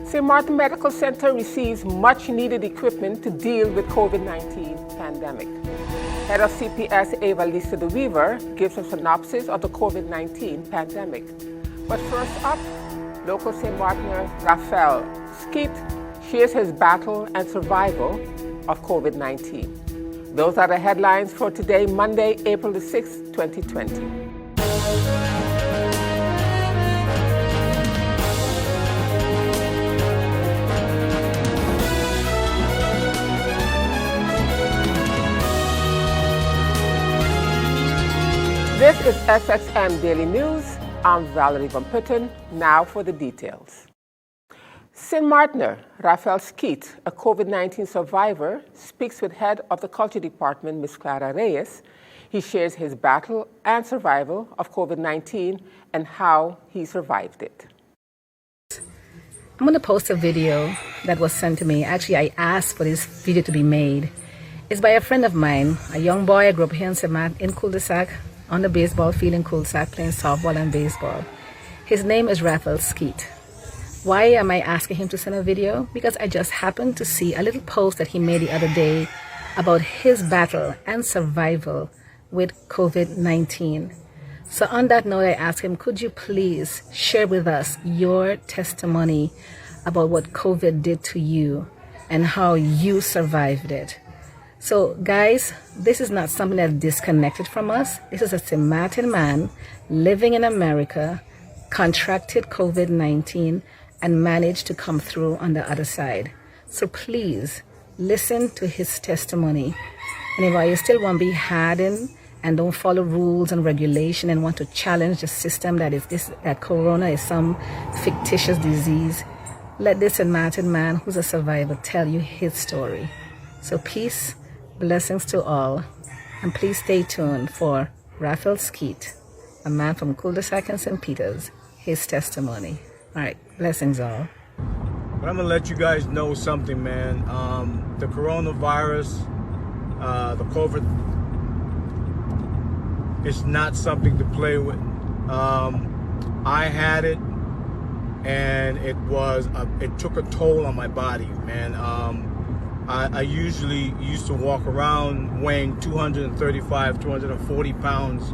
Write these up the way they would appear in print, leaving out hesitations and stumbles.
St. Martin Medical Center receives much-needed equipment to deal with COVID-19 pandemic. Head of CPS Ava Lisa de Weaver gives a synopsis of the COVID-19 pandemic. But first up, local St. Martiner Raphael Skeet shares his battle and survival of COVID-19. Those are the headlines for today, Monday, April the 6th, 2020. This is SXM Daily News. I'm Valerie Van Putten. Now for the details. St. Martiner Raphael Skeet, a COVID-19 survivor, speaks with head of the culture department, Ms. Clara Reyes. He shares his battle and survival of COVID-19 and how he survived it. I'm going to post a video that was sent to me. Actually, I asked for this video to be made. It's by a friend of mine, a young boy. I grew up here in St. Martin, in Cul-de-sac, on the baseball field in Cul-de-sac, playing softball and baseball. His name is Raphael Skeet. Why am I asking him to send a video? Because I just happened to see a little post that he made the other day about his battle and survival with COVID-19. So on that note, I asked him, could you please share with us your testimony about what COVID did to you and how you survived it? So guys, this is not something that's disconnected from us. This is a St. Martin man living in America, contracted COVID-19 and managed to come through on the other side. So please listen to his testimony. And if you still want to be hardened and don't follow rules and regulation and want to challenge the system that Corona is some fictitious disease, let this St. Martin man who's a survivor tell you his story. So peace. Blessings to all, and please stay tuned for Raphael Skeet, a man from Cul-de-sac and St. Peter's, his testimony. All right, blessings all. But I'm gonna let you guys know something, man. The coronavirus, the COVID, it's not something to play with. I had it, and it took a toll on my body, man. I usually used to walk around weighing 235, 240 pounds,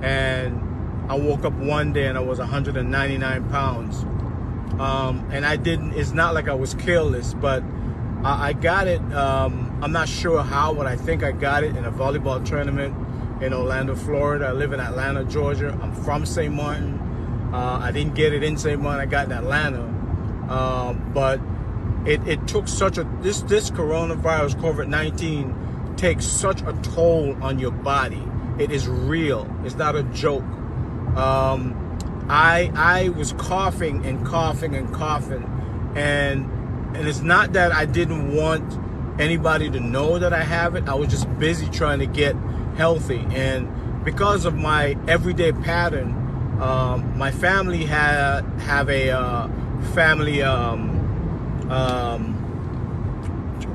and I woke up one day and I was 199 pounds. And it's not like I was careless, but I got it, I'm not sure how, but I think I got it in a volleyball tournament in Orlando, Florida. I live in Atlanta, Georgia. I'm from St. Martin. I didn't get it in St. Martin, I got it in Atlanta. But it took this coronavirus, COVID-19, takes such a toll on your body. It is real. It's not a joke. I was coughing and coughing and coughing, and it's not that I didn't want anybody to know that I have it. I was just busy trying to get healthy, and because of my everyday pattern, my family have a family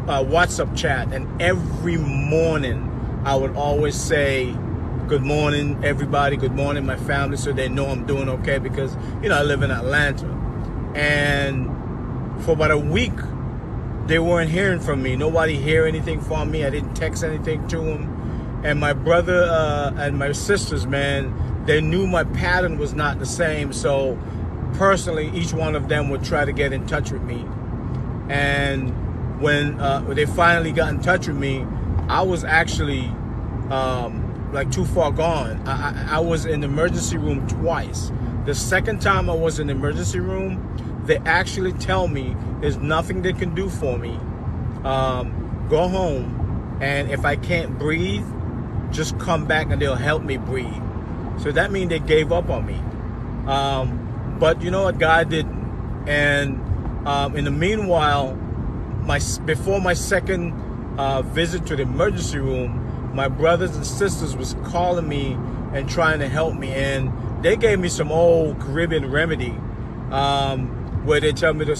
WhatsApp chat, and every morning I would always say, good morning everybody, good morning my family, so they know I'm doing okay, because I live in Atlanta. And for about a week they weren't hearing from me. Nobody hear anything from me. I didn't text anything to them. And my brother and my sisters, man, they knew my pattern was not the same, so personally each one of them would try to get in touch with me. And when they finally got in touch with me, I was actually like too far gone. I was in the emergency room twice. The second time I was in the emergency room, they actually tell me there's nothing they can do for me. Go home, and if I can't breathe, just come back and they'll help me breathe. So that means they gave up on me. But you know what, God didn't. And in the meanwhile, before my second visit to the emergency room, my brothers and sisters was calling me and trying to help me, and they gave me some old Caribbean remedy, where they tell me to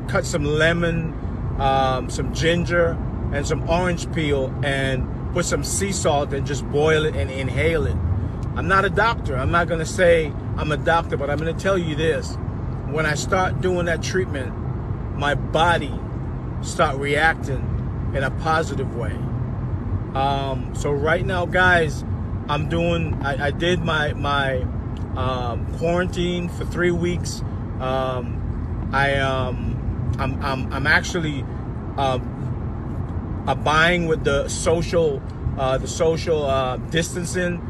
cut some lemon, some ginger, and some orange peel, and put some sea salt and just boil it and inhale it. I'm not a doctor. I'm not going to say I'm a doctor, but I'm going to tell you this. When I start doing that treatment, my body start reacting in a positive way. So right now, guys, I did my quarantine for 3 weeks. I'm actually abiding with the social distancing.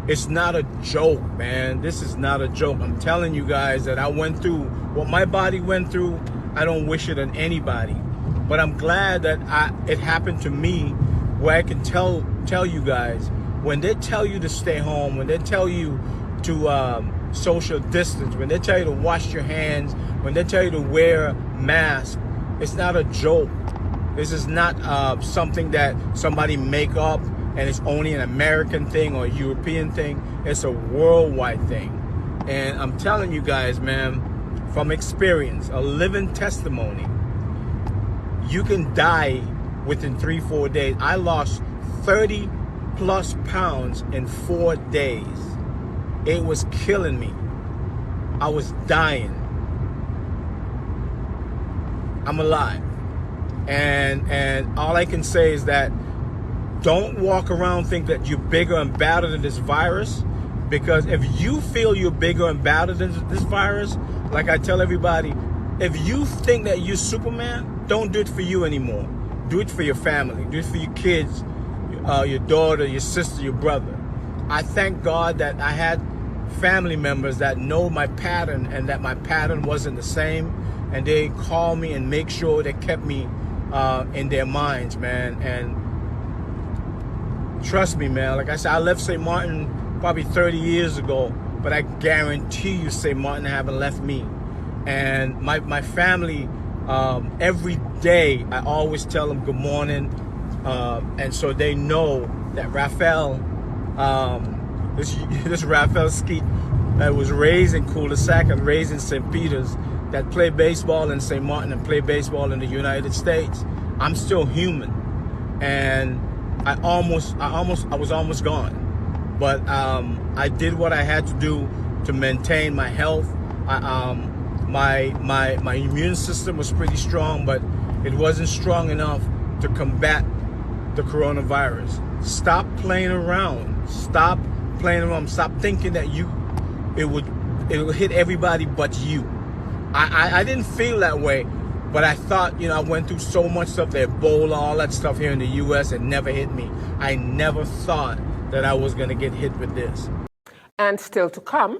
It's not a joke, man. This is not a joke. I'm telling you guys that I went through what my body went through. I don't wish it on anybody, but I'm glad that it happened to me, where I can tell you guys, when they tell you to stay home, when they tell you to social distance, when they tell you to wash your hands, when they tell you to wear a mask, it's not a joke. This is not something that somebody make up and it's only an American thing or a European thing. It's a worldwide thing. And I'm telling you guys, man, from experience, a living testimony, you can die within 3-4 days. I lost 30 plus pounds in 4 days. It was killing me. I was dying. I'm alive. And all I can say is that don't walk around think that you're bigger and badder than this virus, because if you feel you're bigger and badder than this virus, like I tell everybody, if you think that you're Superman, don't do it for you anymore. Do it for your family. Do it for your kids, your daughter, your sister, your brother. I thank God that I had family members that know my pattern and that my pattern wasn't the same, and they call me and make sure they kept me in their minds, man. And trust me, man, like I said, I left St. Martin probably 30 years ago, but I guarantee you St. Martin haven't left me. And my family, every day I always tell them good morning, and so they know that Raphael, this Raphael Skeet that was raised in Cul-de-sac and raised in St. Peter's, that played baseball in St. Martin and played baseball in the United States. I'm still human, and I was almost gone, but I did what I had to do to maintain my health. My immune system was pretty strong, but it wasn't strong enough to combat the coronavirus. Stop playing around. Stop playing around. Stop thinking that it would hit everybody but you. I didn't feel that way, but I thought, I went through so much stuff, the Ebola, all that stuff here in the U.S., it never hit me. I never thought that I was going to get hit with this. And still to come,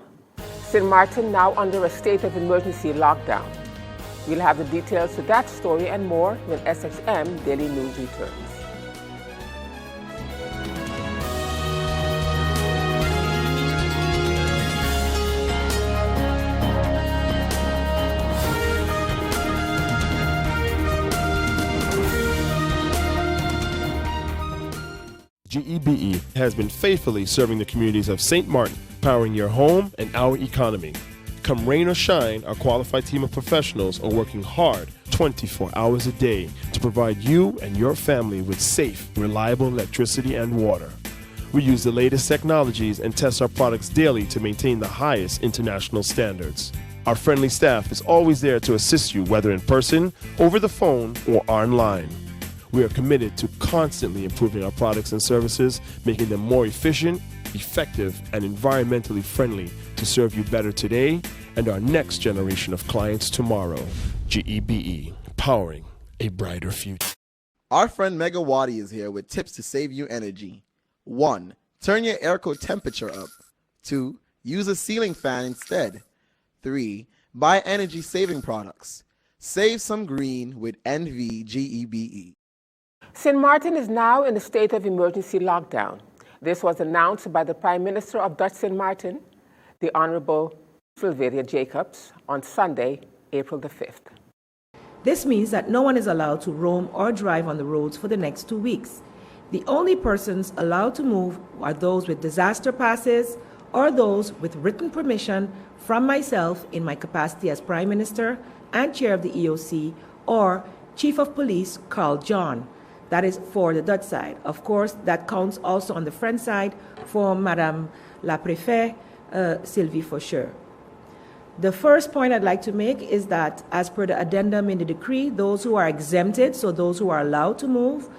St. Martin now under a state of emergency lockdown. We'll have the details to that story and more when SXM Daily News returns. GEBE has been faithfully serving the communities of St. Martin, powering your home and our economy. Come rain or shine, our qualified team of professionals are working hard 24 hours a day to provide you and your family with safe, reliable electricity and water. We use the latest technologies and test our products daily to maintain the highest international standards. Our friendly staff is always there to assist you, whether in person, over the phone, or online. We are committed to constantly improving our products and services, making them more efficient, effective, and environmentally friendly to serve you better today and our next generation of clients tomorrow. GEBE, powering a brighter future. Our friend Megawati is here with tips to save you energy. 1. Turn your airco temperature up. 2. Use a ceiling fan instead. 3. Buy energy-saving products. Save some green with NVGEBE. St. Martin is now in a state of emergency lockdown. This was announced by the Prime Minister of Dutch St. Martin, the Honorable Sylvia Jacobs, on Sunday, April the 5th. This means that no one is allowed to roam or drive on the roads for the next 2 weeks. The only persons allowed to move are those with disaster passes or those with written permission from myself in my capacity as Prime Minister and Chair of the EOC, or Chief of Police Carl John. That is for the Dutch side. Of course, that counts also on the French side for Madame la Préfète, Sylvie Faucheur. The first point I'd like to make is that, as per the addendum in the decree, those who are exempted, so those who are allowed to move,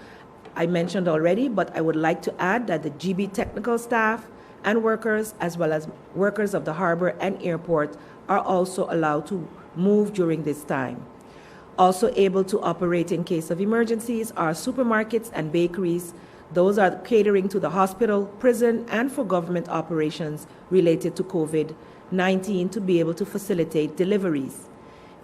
I mentioned already, but I would like to add that the GB technical staff and workers, as well as workers of the harbor and airport, are also allowed to move during this time. Also able to operate in case of emergencies are supermarkets and bakeries. Those are catering to the hospital, prison, and for government operations related to COVID-19 to be able to facilitate deliveries.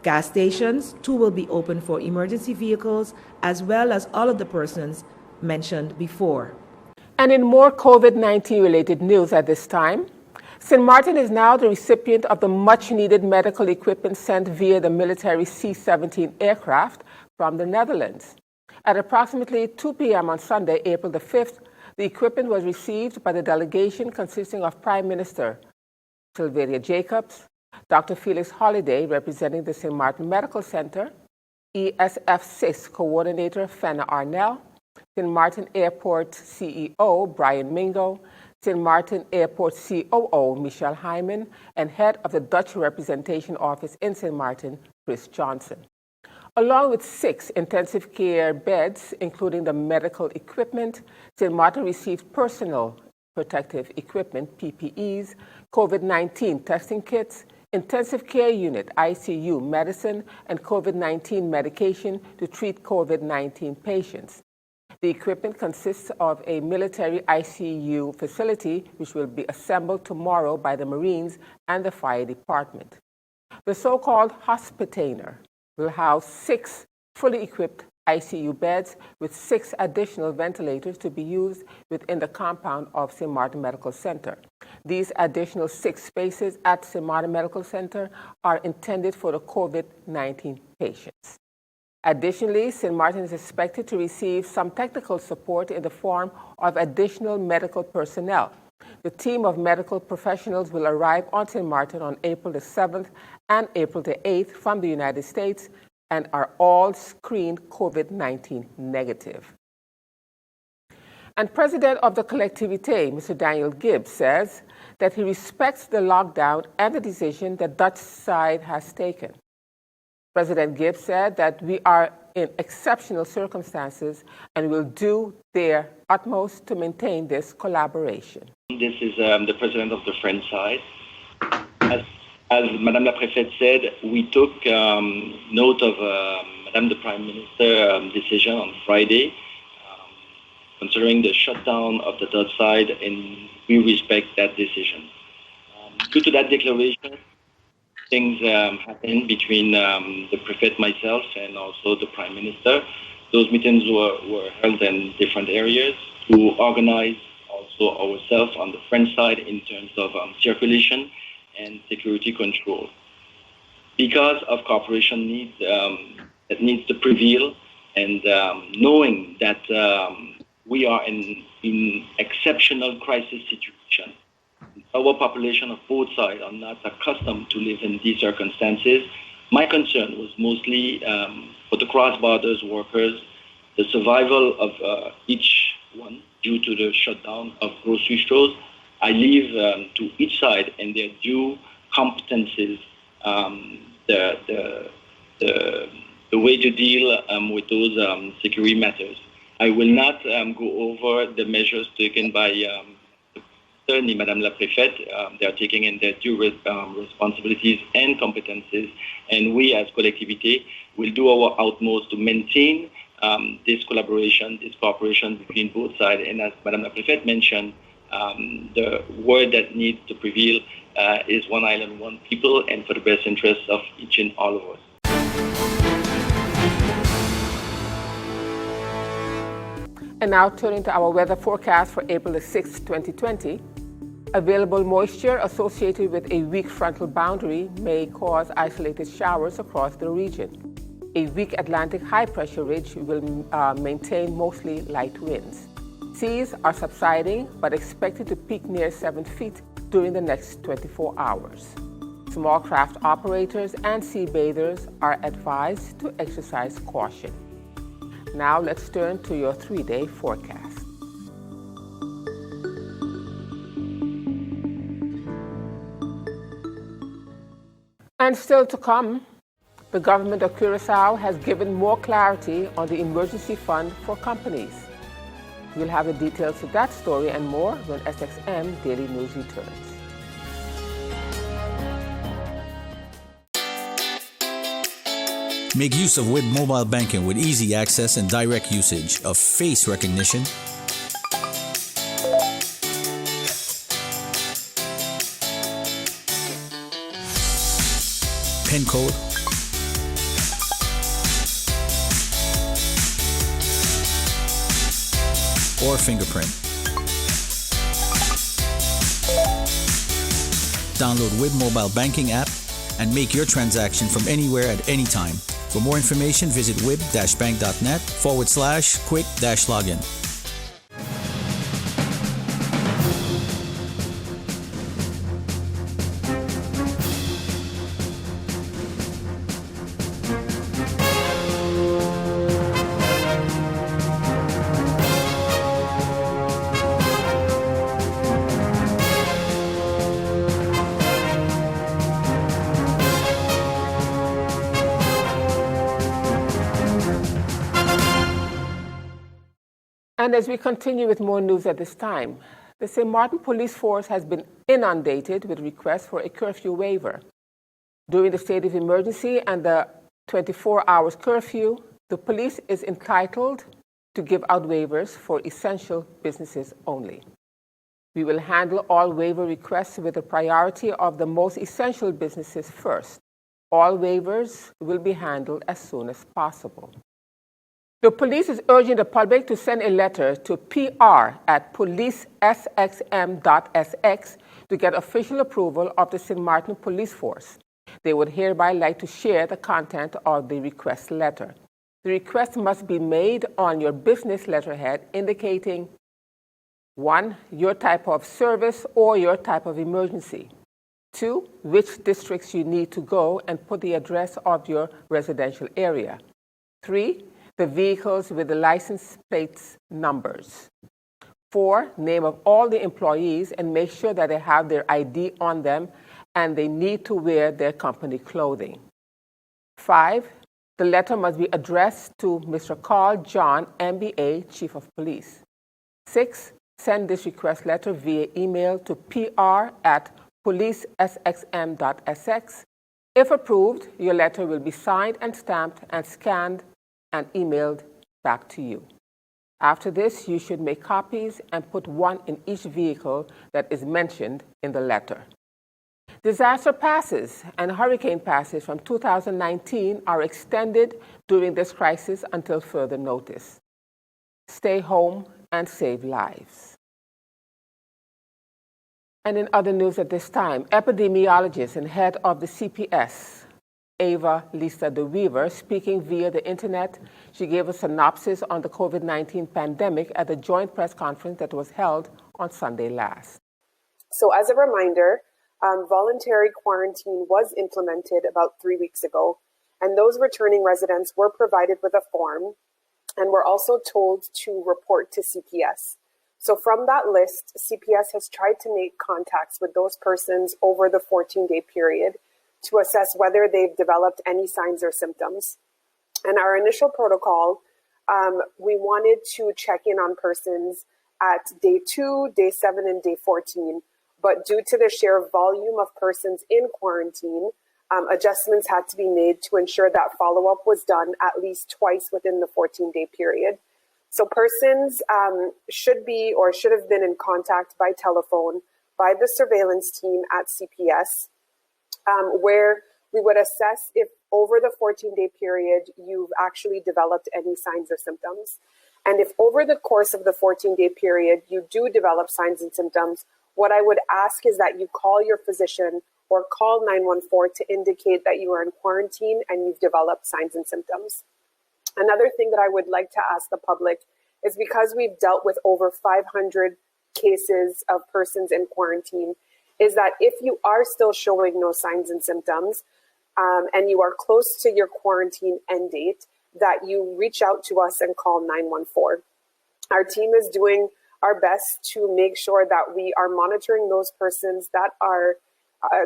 Gas stations, too, will be open for emergency vehicles, as well as all of the persons mentioned before. And in more COVID-19 related news at this time, St. Martin is now the recipient of the much-needed medical equipment sent via the military C-17 aircraft from the Netherlands. At approximately 2 p.m. on Sunday, April the 5th, the equipment was received by the delegation consisting of Prime Minister Sylvia Jacobs, Dr. Felix Holliday, representing the St. Martin Medical Center, ESF CIS Coordinator Fenna Arnell, St. Martin Airport CEO Brian Mingo, St. Martin Airport COO Michelle Hyman, and head of the Dutch Representation Office in St. Martin, Chris Johnson. Along with 6 intensive care beds, including the medical equipment, St. Martin received personal protective equipment, PPEs, COVID-19 testing kits, intensive care unit, ICU medicine, and COVID-19 medication to treat COVID-19 patients. The equipment consists of a military ICU facility, which will be assembled tomorrow by the Marines and the Fire Department. The so-called Hospitainer will house 6 fully equipped ICU beds with 6 additional ventilators to be used within the compound of St. Martin Medical Center. These additional 6 spaces at St. Martin Medical Center are intended for the COVID-19 patients. Additionally, St. Martin is expected to receive some technical support in the form of additional medical personnel. The team of medical professionals will arrive on St. Martin on April the 7th and April the 8th from the United States and are all screened COVID-19 negative. And President of the Collectivité, Mr. Daniel Gibbs, says that he respects the lockdown and the decision the Dutch side has taken. President Gibbs said that we are in exceptional circumstances and will do their utmost to maintain this collaboration. This is the president of the French side. As Madame la Préfète said, we took note of Madame the Prime Minister decision on Friday concerning the shutdown of the Dutch side, and we respect that decision. Due to that declaration, things happened between the Prefect, myself, and also the Prime Minister. Those meetings were held in different areas to organize also ourselves on the French side in terms of circulation and security control. Because of cooperation needs that needs to prevail, and knowing that we are in exceptional crisis situation, our population of both sides are not accustomed to live in these circumstances. My concern was mostly for the cross-borders workers, the survival of each one due to the shutdown of grocery stores. I leave to each side and their due competences the way to deal with those security matters. I will not go over the measures taken by certainly Madame la Préfète. They are taking in their due responsibilities and competences, and we as Collectivité will do our utmost to maintain this collaboration, this cooperation between both sides. And as Madame la Préfète mentioned, the word that needs to prevail is one island, one people, and for the best interests of each and all of us. And now turning to our weather forecast for April the 6th, 2020. Available moisture associated with a weak frontal boundary may cause isolated showers across the region. A weak Atlantic high-pressure ridge will maintain mostly light winds. Seas are subsiding, but expected to peak near 7 feet during the next 24 hours. Small craft operators and sea bathers are advised to exercise caution. Now let's turn to your 3-day forecast. And still to come, the government of Curaçao has given more clarity on the emergency fund for companies. We'll have the details to that story and more when SXM Daily News returns. Make use of WIB mobile banking with easy access and direct usage of face recognition, PIN code, or fingerprint. Download WIB mobile banking app and make your transaction from anywhere at any time. For more information, visit wib-bank.net/quick-login. And as we continue with more news at this time, the St. Martin Police Force has been inundated with requests for a curfew waiver. During the state of emergency and the 24 hours curfew, the police is entitled to give out waivers for essential businesses only. We will handle all waiver requests with the priority of the most essential businesses first. All waivers will be handled as soon as possible. The police is urging the public to send a letter to pr@policesxm.sx to get official approval of the St. Martin Police Force. They would hereby like to share the content of the request letter. The request must be made on your business letterhead indicating 1. Your type of service or your type of emergency. 2. Which districts you need to go and put the address of your residential area. 3. The vehicles with the license plates numbers. 4. Name of all the employees and make sure that they have their ID on them and they need to wear their company clothing. 5. The letter must be addressed to Mr. Carl John, MBA, Chief of Police. 6. Send this request letter via email to pr@policesxm.sx. If approved, your letter will be signed and stamped and scanned and emailed back to you. After this, you should make copies and put one in each vehicle that is mentioned in the letter. Disaster passes and hurricane passes from 2019 are extended during this crisis until further notice. Stay home and save lives. And in other news at this time, epidemiologist and head of the CPS, Ava Lisa de Weaver, speaking via the internet. She gave a synopsis on the COVID-19 pandemic at the joint press conference that was held on Sunday last. So as a reminder, voluntary quarantine was implemented about 3 weeks ago, and those returning residents were provided with a form and were also told to report to CPS. So from that list, CPS has tried to make contacts with those persons over the 14-day period to assess whether they've developed any signs or symptoms. And our initial protocol, we wanted to check in on persons at day 2, day 7, and day 14. But due to the sheer volume of persons in quarantine, adjustments had to be made to ensure that follow-up was done at least twice within the 14-day period. So persons should be or should have been in contact by telephone by the surveillance team at CPS, where we would assess if over the 14-day period you've actually developed any signs or symptoms. And if over the course of the 14-day period you do develop signs and symptoms, what I would ask is that you call your physician or call 914 to indicate that you are in quarantine and you've developed signs and symptoms. Another thing that I would like to ask the public is, because we've dealt with over 500 cases of persons in quarantine, is that if you are still showing no signs and symptoms and you are close to your quarantine end date, that you reach out to us and call 914. Our team is doing our best to make sure that we are monitoring those persons that are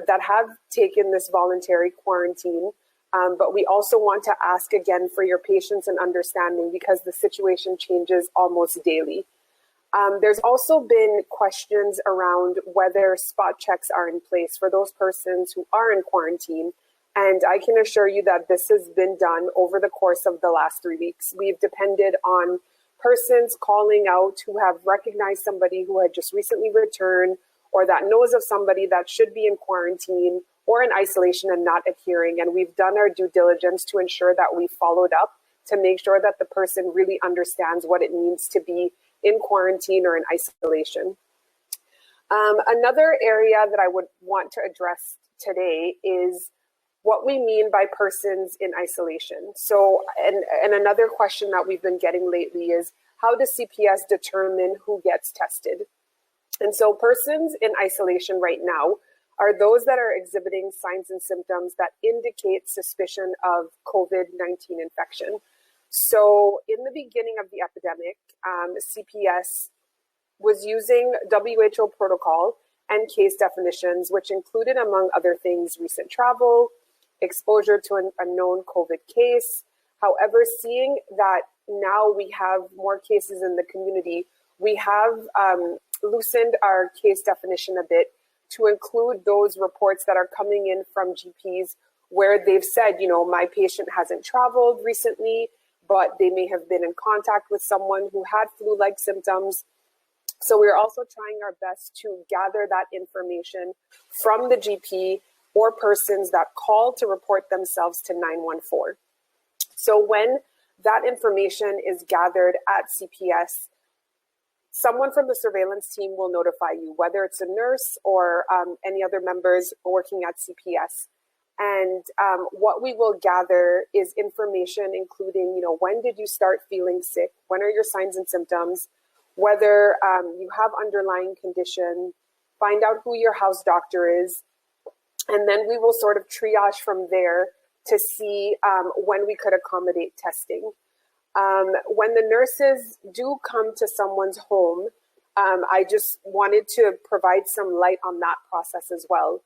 that have taken this voluntary quarantine. But we also want to ask again for your patience and understanding because the situation changes almost daily. There's also been questions around whether spot checks are in place for those persons who are in quarantine. And I can assure you that this has been done over the course of the last 3 weeks. We've depended on persons calling out who have recognized somebody who had just recently returned or that knows of somebody that should be in quarantine or in isolation and not adhering. And we've done our due diligence to ensure that we followed up to make sure that the person really understands what it means to be in quarantine or in isolation. Another area that I would want to address today is what we mean by persons in isolation. So, and another question that we've been getting lately is, how does CPS determine who gets tested? And so persons in isolation right now are those that are exhibiting signs and symptoms that indicate suspicion of COVID-19 infection. So in the beginning of the epidemic, CPS was using WHO protocol and case definitions, which included, among other things, recent travel, exposure to a known COVID case. However, seeing that now we have more cases in the community, we have loosened our case definition a bit to include those reports that are coming in from GPs where they've said, you know, my patient hasn't traveled recently, but they may have been in contact with someone who had flu-like symptoms. So we're also trying our best to gather that information from the GP or persons that call to report themselves to 914. So when that information is gathered at CPS, someone from the surveillance team will notify you, whether it's a nurse or any other members working at CPS. And what we will gather is information including, you know, when did you start feeling sick? When are your signs and symptoms? Whether you have underlying condition, find out who your house doctor is. And then we will sort of triage from there to see when we could accommodate testing. When the nurses do come to someone's home, I just wanted to provide some light on that process as well.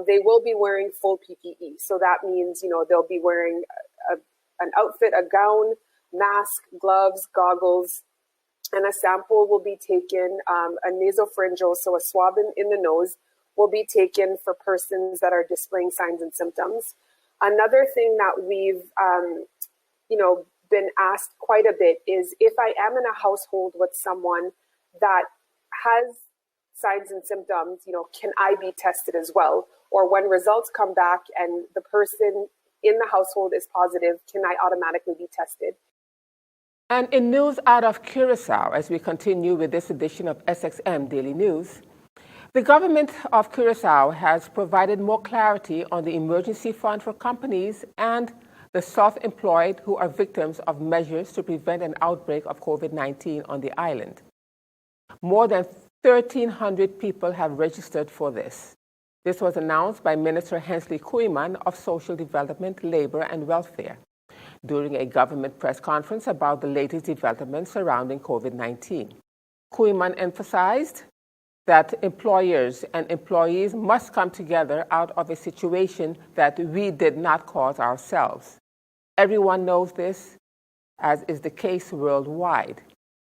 They will be wearing full PPE. So that means, you know, they'll be wearing an outfit, a gown, mask, gloves, goggles, and a sample will be taken, a nasopharyngeal, so a swab in the nose, will be taken for persons that are displaying signs and symptoms. Another thing that we've, you know, been asked quite a bit is if I am in a household with someone that has signs and symptoms, you know, can I be tested as well? Or when results come back and the person in the household is positive, can I automatically be tested? And in news out of Curacao, as we continue with this edition of SXM Daily News, the government of Curacao has provided more clarity on the emergency fund for companies and the self-employed who are victims of measures to prevent an outbreak of COVID-19 on the island. More than 1,300 people have registered for this. This was announced by Minister Hensley Kooiman of Social Development, Labor and Welfare during a government press conference about the latest developments surrounding COVID-19. Kooiman emphasized that employers and employees must come together out of a situation that we did not cause ourselves. Everyone knows this, as is the case worldwide.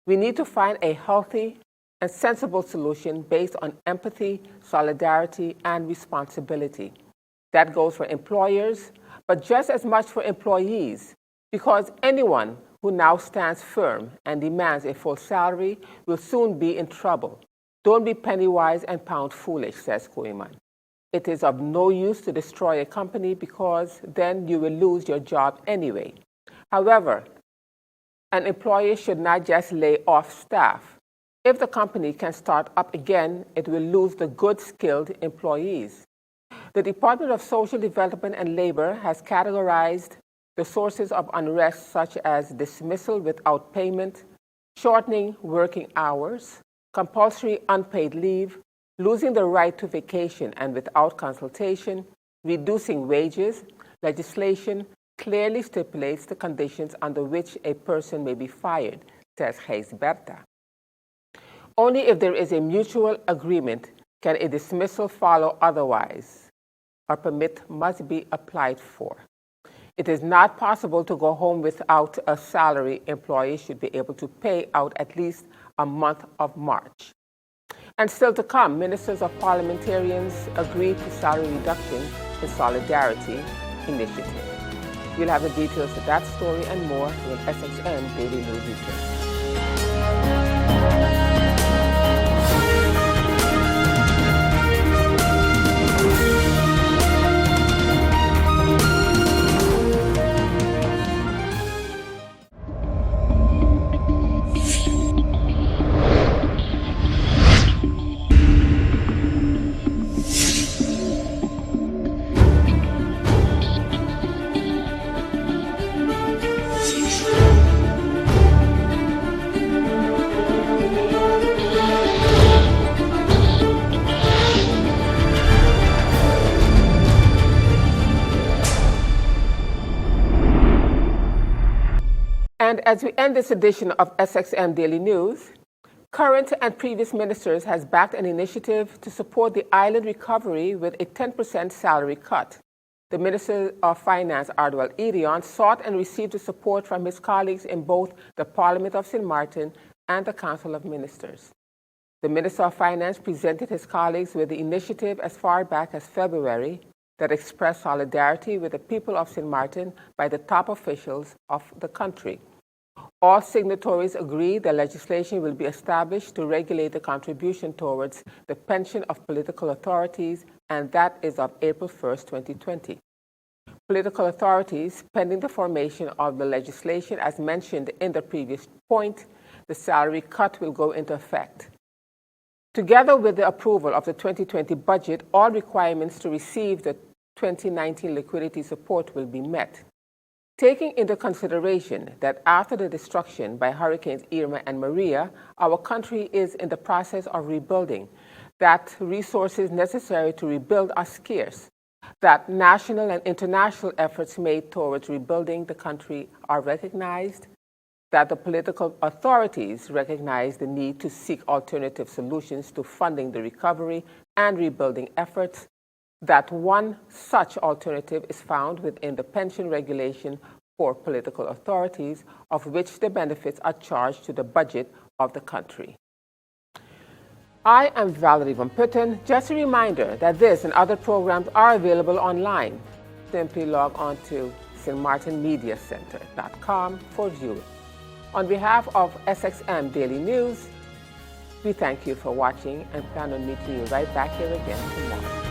We need to find a healthy and sensible solution based on empathy, solidarity, and responsibility. That goes for employers, but just as much for employees, because anyone who now stands firm and demands a full salary will soon be in trouble. Don't be penny wise and pound foolish, says Kooiman. It is of no use to destroy a company because then you will lose your job anyway. However, an employer should not just lay off staff. If the company can start up again, it will lose the good, skilled employees. The Department of Social Development and Labor has categorized the sources of unrest such as dismissal without payment, shortening working hours, compulsory unpaid leave, losing the right to vacation and without consultation, reducing wages. Legislation clearly stipulates the conditions under which a person may be fired, says Hayes Berta. Only if there is a mutual agreement can a dismissal follow otherwise. or permit must be applied for. It is not possible to go home without a salary. Employees should be able to pay out at least a month of March. And still to come, ministers of parliamentarians agreed to salary reduction in solidarity initiative. We'll have the details of that story and more in SXM Daily News Weekend. And as we end this edition of SXM Daily News, current and previous ministers has backed an initiative to support the island recovery with a 10% salary cut. The Minister of Finance, Ardwell Edion, sought and received the support from his colleagues in both the Parliament of St. Martin and the Council of Ministers. The Minister of Finance presented his colleagues with the initiative as far back as February that expressed solidarity with the people of St. Martin by the top officials of the country. All signatories agreed that legislation will be established to regulate the contribution towards the pension of political authorities, and that is of April 1st, 2020. Political authorities, pending the formation of the legislation as mentioned in the previous point, the salary cut will go into effect. Together with the approval of the 2020 budget, all requirements to receive the 2019 liquidity support will be met. Taking into consideration that after the destruction by Hurricanes Irma and Maria, our country is in the process of rebuilding, that resources necessary to rebuild are scarce, that national and international efforts made towards rebuilding the country are recognized, that the political authorities recognize the need to seek alternative solutions to funding the recovery and rebuilding efforts, that one such alternative is found within the pension regulation for political authorities, of which the benefits are charged to the budget of the country. I am Valerie Van Putten. Just a reminder that this and other programs are available online. Simply log on to stmartinmediacenter.com for viewing. On behalf of SXM Daily News, we thank you for watching and plan on meeting you right back here again tomorrow.